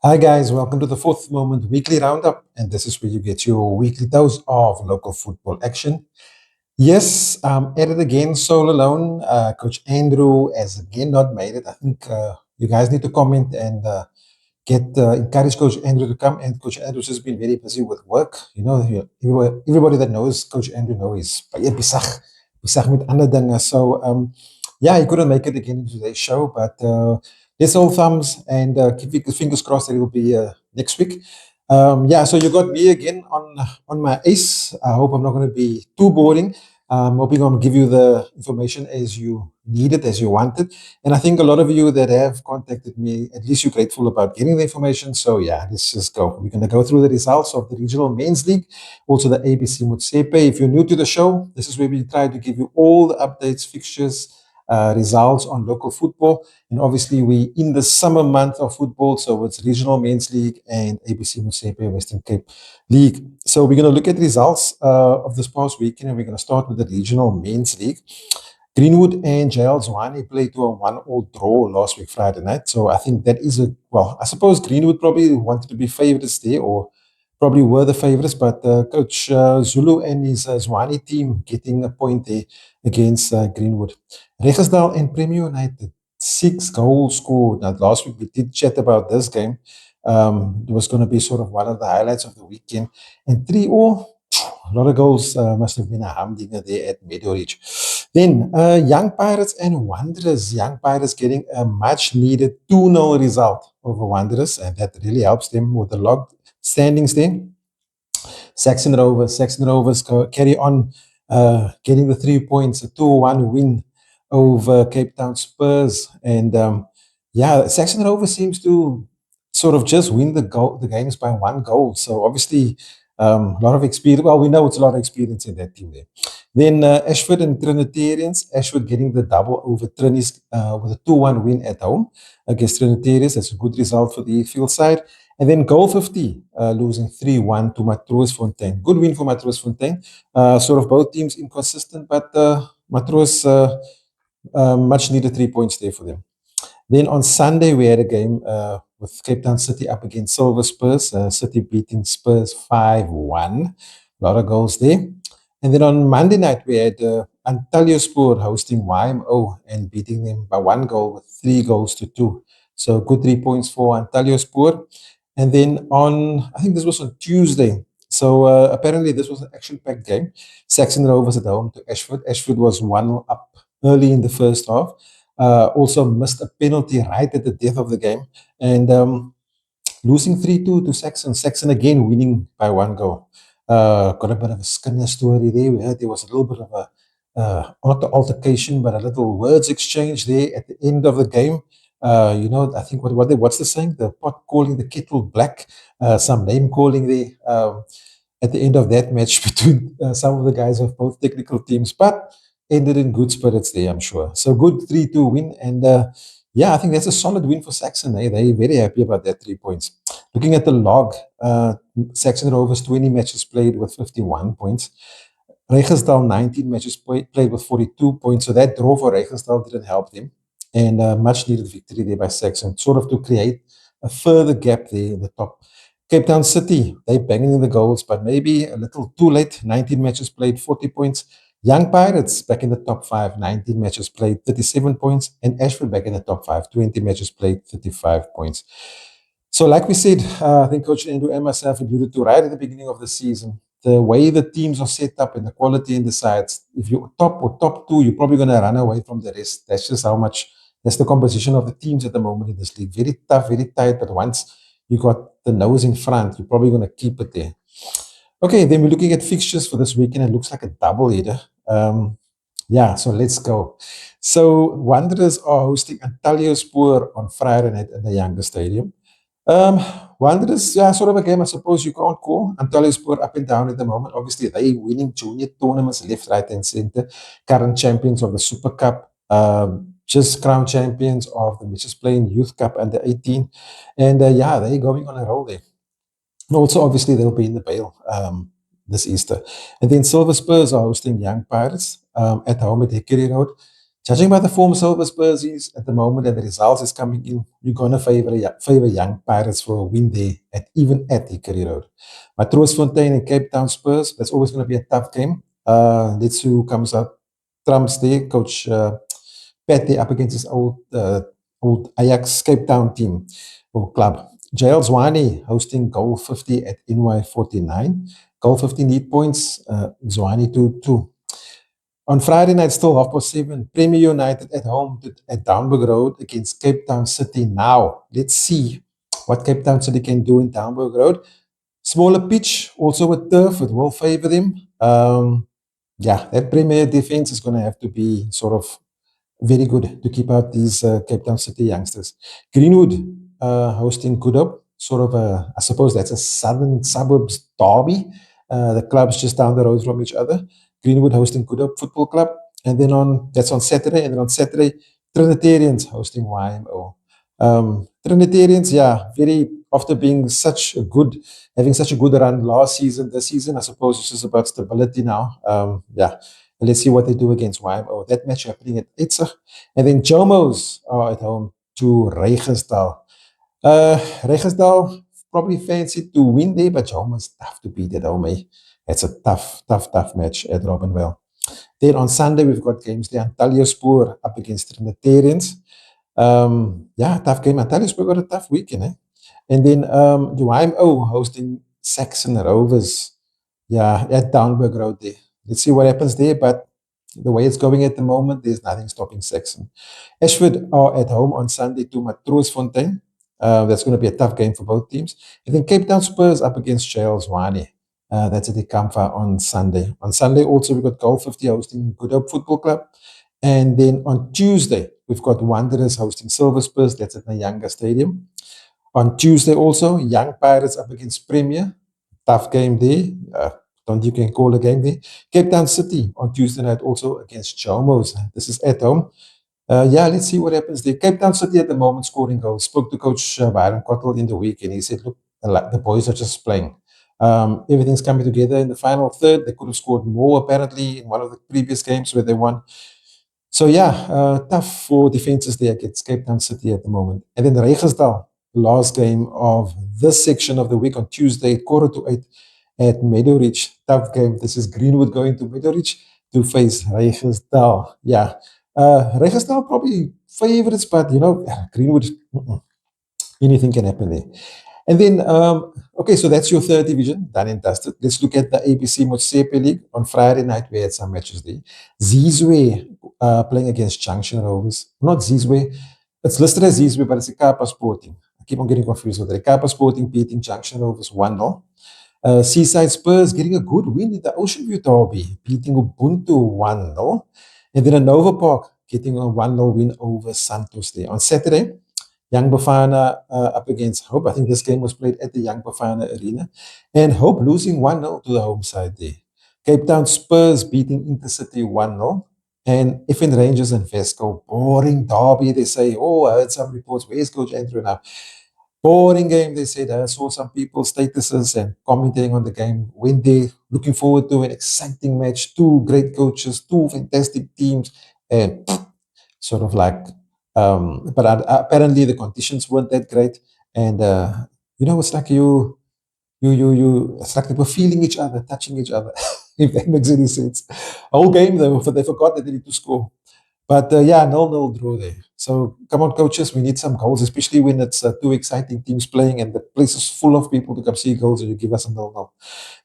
Hi, guys. Welcome to the Fourth Moment Weekly Roundup. And this is where you get your weekly dose of local football action. Yes, at it again, solo alone. Coach Andrew has again not made it. I think you guys need to comment and get encourage Coach Andrew to come. And Coach Andrew's just been very busy with work. Everybody that knows Coach Andrew knows baie besig met ander dinge. So yeah, he couldn't make it again in today's show, but let's all thumbs and keep fingers crossed that it will be next week. Yeah, so you got me again on my ace. I hope I'm not going to be too boring. Hoping I'm give you the information as you need it, as you want it. And I think a lot of you that have contacted me, at least you're grateful about getting the information. So yeah, let's just go. We're going to go through the results of the Regional Men's League, also the ABC Motsepe. If you're new to the show, this is where we try to give you all the updates, fixtures, results on local football. And obviously, we in the summer month of football, so it's Regional Men's League and ABC Motsepe Western Cape League. So we're going to look at results of this past weekend, and we're going to start with the Regional Men's League. Greenwood and JL Zwane played to a 1-1 draw last week, Friday night. So I think that is I suppose Greenwood probably wanted to be favorites there, or probably were the favorites, but Coach Zulu and his Zwane team getting a point there against Greenwood. Regersdal and Premier United, 6 goals scored. Now, last week we did chat about this game. It was going to be sort of one of the highlights of the weekend. And 3-all, a lot of goals must have been a humdinger there at Meadowridge. Then Young Pirates and Wanderers. Young Pirates getting a much needed 2-0 result over Wanderers, and that really helps them with the log standings there. Saxon Rovers carry on getting the 3 points, a 2-1 win over Cape Town Spurs. And yeah, Saxon Rovers seems to sort of just win the games by 1 goal. So obviously, a lot of experience. Well, we know it's a lot of experience in that team there. Then Ashford and Trinitarians. Ashford getting the double over Trinis with a 2-1 win at home against Trinitarians. That's a good result for the field side. And then Goal 50 losing 3-1 to Matroosfontein. Good win for Matroosfontein. Sort of both teams inconsistent, but Matroos much needed 3 points there for them. Then on Sunday, we had a game with Cape Town City up against Silver Spurs. City beating Spurs 5-1. A lot of goals there. And then on Monday night, we had Antalyaspor hosting YMO and beating them by 1 goal with 3 goals to 2. So good 3 points for Antalyaspor. And then I think this was on Tuesday. So apparently this was an action-packed game. Saxon Rovers at home to Ashford. Ashford was 1 up early in the first half. Also missed a penalty right at the death of the game. And losing 3-2 to Saxon. Saxon again winning by 1 goal. Got a bit of a Skinner story there. We heard there was a little bit of not the altercation, but a little words exchange there at the end of the game. I think what's the saying? The pot calling the kettle black. Some name calling there at the end of that match between some of the guys of both technical teams, but ended in good spirits there, I'm sure. So good 3-2 win. And yeah, I think that's a solid win for Saxon. They're very happy about that 3 points. Looking at the log, Saxon Rovers 20 matches played with 51 points. Regersdal 19 matches played with 42 points. So that draw for Regersdal didn't help them. And much needed victory there by Saxon, sort of to create a further gap there in the top. Cape Town City, they banging in the goals, but maybe a little too late. 19 matches played, 40 points. Young Pirates back in the top 5, 19 matches played, 37 points. And Ashford back in the top 5, 20 matches played, 35 points. So, like we said, I think Coach Andrew and myself alluded to right at the beginning of the season, the way the teams are set up and the quality in the sides. If you're top or top 2, you're probably going to run away from the rest. That's just how much, that's the composition of the teams at the moment in this league. Very tough, very tight, but once you got the nose in front, you're probably going to keep it there. Okay, then we're looking at fixtures for this weekend. It looks like a double header. Yeah, so let's go. So Wanderers are hosting Antalyaspor on Friday night at the Younger Stadium. Um, Wanderers, yeah, sort of a game I suppose you can't call. Antalyaspor up and down at the moment. Obviously, they winning junior tournaments left, right, and center. Current champions of the Super Cup. Just crown champions of the Mitchells Plain Youth Cup under 18. And yeah, they're going on a roll there. And also, obviously, they'll be in the Vale this Easter. And then Silver Spurs are hosting Young Pirates at home at Hickory Road. Judging by the form Silver Spurs is at the moment and the results is coming in, you're going to favor young Pirates for a win there, even at Hickory Road. But Troostfontein and Cape Town Spurs, that's always going to be a tough game. Let's see who comes out. Trump's there, Coach Petty up against his old Ajax Cape Town team or club. JL Zwane hosting Goal 50 at NY 49. Goal 50 need points, Zwane 2-2. On Friday night, still 7:30, Premier United at home at Downburg Road against Cape Town City. Now, let's see what Cape Town City can do in Downburg Road. Smaller pitch, also with turf, it will favor them. Yeah, that Premier defense is going to have to be sort of very good to keep out these Cape Town City youngsters. Greenwood hosting Good Hope, sort of I suppose that's a southern suburbs derby. The clubs just down the road from each other. Greenwood hosting Good Hope Football Club, and then that's on Saturday, and then on Saturday, Trinitarians hosting YMO. Trinitarians, yeah, very after being having such a good run last season, this season, I suppose it's just about stability now. Yeah, let's see what they do against YMO. That match happening at Itzig. And then Jomos are at home to Regenstahl. Regenstahl probably fancy to win there, but Jomos tough to beat at home. Eh? It's a tough match at Robinwell. Then on Sunday, we've got games there. Antalya Spoor up against Trinitarians. Yeah, tough game. Antalya Spoor got a tough weekend. Eh? And then YMO hosting Saxon Rovers. Yeah, at Downburg Road there. Let's see what happens there, but the way it's going at the moment, there's nothing stopping Saxon. Ashford are at home on Sunday to Matroosfontein. That's going to be a tough game for both teams. And then Cape Town Spurs up against Charles Wane. That's at the Kamfa on Sunday. On Sunday, also, we've got Goal 50 hosting Good Hope Football Club. And then on Tuesday, we've got Wanderers hosting Silver Spurs. That's at Nyanga Stadium. On Tuesday, also, Young Pirates up against Premier. Tough game there. Don't you can call a game there. Cape Town City on Tuesday night also against Jomos. This is at home. Yeah, let's see what happens there. Cape Town City at the moment scoring goals. Spoke to Coach Byron Cottle in the week, and he said, look, the boys are just playing. Everything's coming together in the final third. They could have scored more, apparently, in one of the previous games where they won. So, yeah, tough for defenses there against Cape Town City at the moment. And then Regenstahl, last game of this section of the week on Tuesday, 7:45 at Meadowridge. Tough game. This is Greenwood going to Meadowridge to face Regenstahl. Yeah. Regenstahl probably favorites, but, Greenwood, anything can happen there. And then, okay, so that's your third division, done and dusted. Let's look at the ABC Motsepe League. On Friday night, we had some matches there. Zizwe playing against Junction Rovers. Not Zizwe. It's listed as Zizwe, but it's a Kapa Sporting. I keep on getting confused with it. Kapa Sporting beating Junction Rovers 1-0. Seaside Spurs getting a good win in the Ocean View Derby, beating Ubuntu 1-0. And then a Nova Park getting a 1-0 win over Santos there. On Saturday, Young Bafana up against Hope. I think this game was played at the Young Bafana Arena. And Hope losing 1-0 to the home side there. Cape Town Spurs beating Intercity 1-0. And FN Rangers and Vesco, boring derby. They say, I heard some reports. Where's Coach Andrew now? Boring game, they said. I saw some people's statuses and commenting on the game. Went there, looking forward to an exciting match. Two great coaches, two fantastic teams. And sort of like, but apparently the conditions weren't that great. And, it's like it's like they were feeling each other, touching each other, if that makes any sense. Whole game, they forgot that they need to score. But yeah, 0-0 draw there. So come on, coaches, we need some goals, especially when it's two exciting teams playing and the place is full of people to come see goals and you give us a 0-0.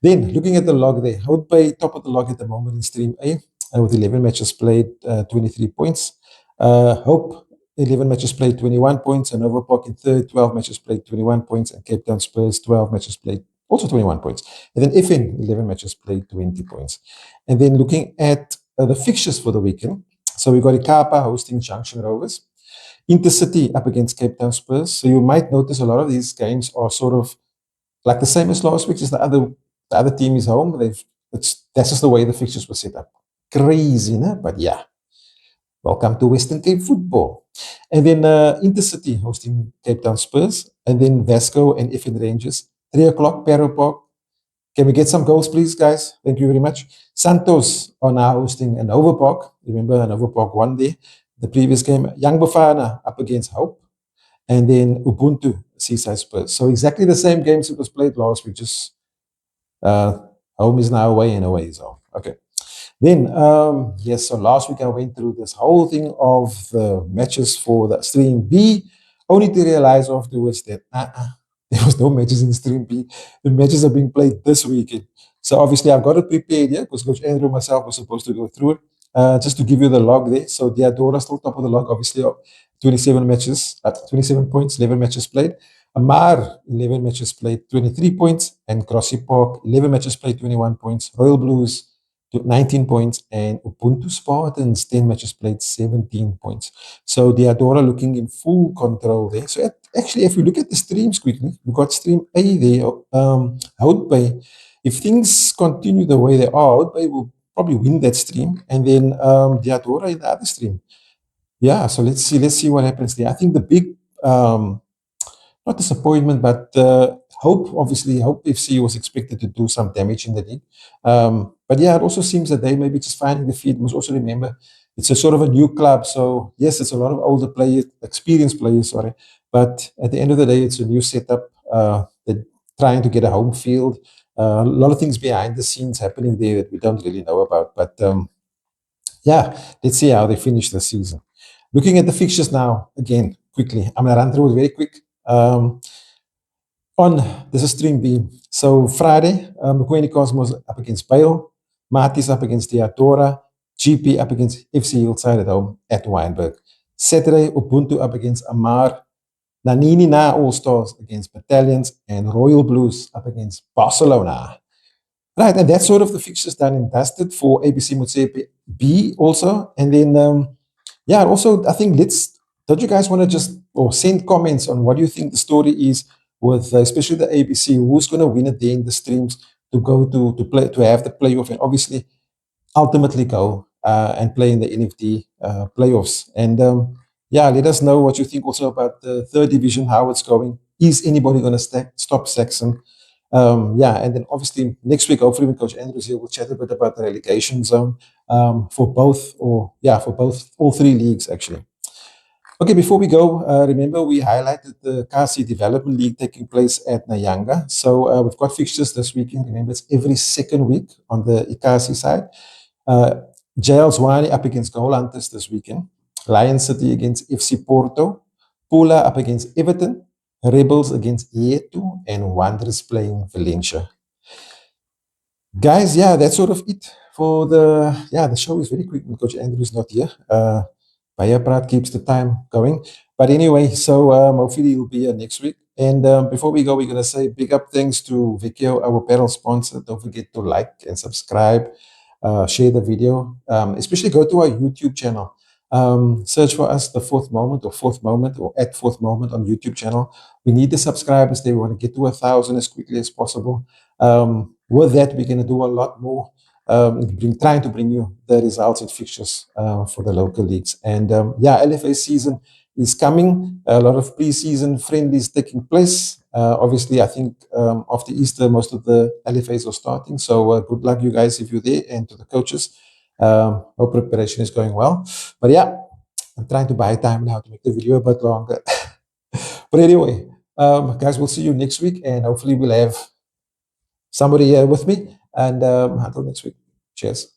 Then, looking at the log there, Hout Bay top of the log at the moment in Stream A with 11 matches played, 23 points. Hope, 11 matches played, 21 points. And Overpark in third, 12 matches played, 21 points. And Cape Town Spurs, 12 matches played, also 21 points. And then FN, 11 matches played, 20 points. And then looking at the fixtures for the weekend, so we've got Ikapa hosting Junction Rovers. Intercity up against Cape Town Spurs. So you might notice a lot of these games are sort of like the same as last week, just the other team is home. That's just the way the fixtures were set up. Crazy, no? But yeah. Welcome to Western Cape football. And then Intercity hosting Cape Town Spurs. And then Vasco and FN Rangers. 3 o'clock, Parrow Park. Can we get some goals, please, guys? Thank you very much. Santos are now hosting an Overpark. Remember, an Overpark won there. The previous game, Young Bafana up against Hope, and then Ubuntu, Seaside Spurs. So exactly the same games that was played last week, just uh, home is now away and away is home. Okay. Then, yes, so last week I went through this whole thing of the matches for the Stream B, only to realize afterwards that there was no matches in Stream B. The matches are being played this weekend. So obviously I've got it prepared here because Coach Andrew and myself was supposed to go through it. Just to give you the log there. So Diadora still top of the log, obviously 27 matches, 27 points, 11 matches played. Amar, 11 matches played, 23 points. And Crossy Park, 11 matches played, 21 points. Royal Blues, 19 points, and Ubuntu Spartans, 10 matches played, 17 points. So Diadora looking in full control there. So actually, if we look at the streams quickly, we've got stream A there, Outbay. If things continue the way they are, Outbay will probably win that stream, and then Diadora in the other stream. Yeah, so let's see what happens there. I think the big not disappointment, but hope. Obviously, Hope FC was expected to do some damage in the league. But yeah, it also seems that they may be just finding the feet. You must also remember it's a sort of a new club. So yes, it's a lot of older players, experienced players, sorry. But at the end of the day, it's a new setup. They're trying to get a home field. A lot of things behind the scenes happening there that we don't really know about. But yeah, let's see how they finish the season. Looking at the fixtures now, again, quickly. I'm going to run through it very quick. On this is stream B. So Friday, Pequeno Cosmos up against Bale, Matis up against Diatora, GP up against FC Hillside at home at Weinberg. Saturday, Ubuntu up against Amar, Nanini Na All Stars against Battalions, and Royal Blues up against Barcelona. Right, and that's sort of the fixtures done and dusted for ABC Motsepe B also. And then, yeah, also, I think don't you guys want to just or send comments on what you think the story is with especially the ABC, who's going to win it there in the streams to go to play, to have the playoff, and obviously ultimately go and play in the NFD playoffs. And yeah, let us know what you think also about the third division, how it's going. Is anybody going to stop Saxon? Yeah, and then obviously next week, hopefully, when Coach Andrews here, we'll chat a bit about the relegation zone for both, all three leagues actually. Okay, before we go, remember we highlighted the Kasi Development League taking place at Nyanga. So we've got fixtures this weekend. Remember, it's every second week on the Ikasi side. JL Zwane up against Goal Hunters this weekend. Lion City against FC Porto. Pula up against Everton. Rebels against Yetu. And Wanderers playing Valencia. Guys, yeah, that's sort of it for the show is very quick when Coach Andrew's not here. Bayer Praat keeps the time going. But anyway, so hopefully he'll be here next week. And before we go, we're going to say big up thanks to Pequeno, our apparel sponsor. Don't forget to like and subscribe, share the video, especially go to our YouTube channel. Search for us, The Fourth Moment or at Fourth Moment on YouTube channel. We need the subscribers there. We want to get to 1,000 as quickly as possible. With that, we're going to do a lot more. Trying to bring you the results and fixtures for the local leagues. And yeah, LFA season is coming. A lot of pre-season friendlies taking place. Obviously, I think after Easter, most of the LFAs are starting. So good luck, you guys, if you're there, and to the coaches. Hope preparation is going well. But yeah, I'm trying to buy time now to make the video a bit longer. But anyway, guys, we'll see you next week, and hopefully we'll have somebody here with me. And until next week, cheers.